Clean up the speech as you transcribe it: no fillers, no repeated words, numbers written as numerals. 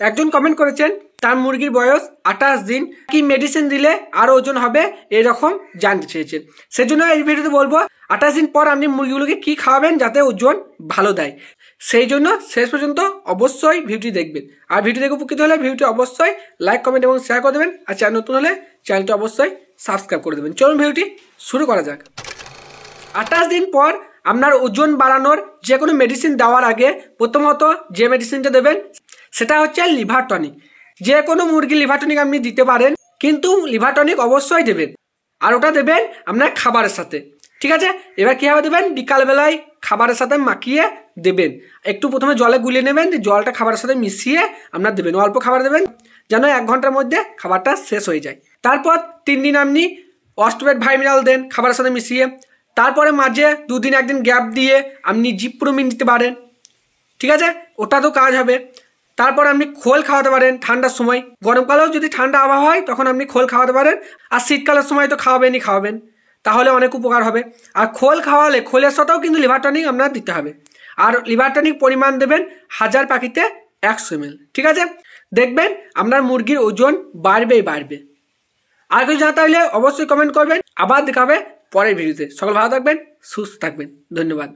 একজন কমেন্ট করেছেন তার মুরগির বয়স 28 দিন, কি মেডিসিন দিলে আরও ওজন হবে এরকম জানতে চেয়েছেন। সেজন্য এই ভিডিওতে বলবো 28 দিন পর আপনি মুরগিগুলোকে কি খাওয়াবেন যাতে ওজন ভালো দেয়। সেই জন্য শেষ পর্যন্ত অবশ্যই ভিডিওটি দেখবেন। আর ভিডিও দেখে উপকৃত হলে ভিডিওটি অবশ্যই লাইক, কমেন্ট এবং শেয়ার করে দেবেন। আর চ্যানেল নতুন হলে চ্যানেলটি অবশ্যই সাবস্ক্রাইব করে দেবেন। চলুন ভিডিওটি শুরু করা যাক। 28 দিন পর আপনার ওজন বাড়ানোর যে কোনো মেডিসিন দেওয়ার আগে প্রথমত যে মেডিসিনটা দেবেন সেটা হচ্ছে লিভার টনিক। যে কোনো মুরগি লিভার টনিক আপনি দিতে পারেন, কিন্তু লিভার টনিক অবশ্যই দেবেন। আর ওটা দেবেন আপনার খাবারের সাথে, ঠিক আছে? এবার কীভাবে দেবেন, বিকালবেলায় খাবারের সাথে মাখিয়ে দেবেন। একটু প্রথমে জলে গুলিয়ে নেবেন, জলটা খাবারের সাথে মিশিয়ে আপনার দেবেন। অল্প খাবার দেবেন যেন 1 ঘন্টার মধ্যে খাবারটা শেষ হয়ে যায়। তারপর 3 দিন আপনি অস্ট্রোবেট ভাইমিনাল দেন খাবারের সাথে মিশিয়ে। তারপরে মাঝে 2 দিন 1 দিন গ্যাপ দিয়ে আপনি জিপ্রোমিন দিতে পারেন, ঠিক আছে? ওটা তো কাজ হবে। তারপর আপনি খোল খাওয়াতে পারেন ঠান্ডার সময়। গরমকালেও যদি ঠান্ডা আবহাওয়া হয় তখন আপনি খোল খাওয়াতে পারেন। আর শীতকালের সময় তো খাওয়াবেন, তাহলে অনেক উপকার হবে। আর খোল খাওয়ালে খোলের সাথেও কিন্তু লিভার টনিক আপনার দিতে হবে। আর লিভার টনিক পরিমাণ দেবেন 1000 পাখিতে 100 ml, ঠিক আছে? দেখবেন আপনার মুরগির ওজন বাড়বে। আর কিছু জানতে হলে অবশ্যই কমেন্ট করবেন। আবার দেখা হবে পরের ভিডিওতে। সকল ভালো থাকবেন, সুস্থ থাকবেন। ধন্যবাদ।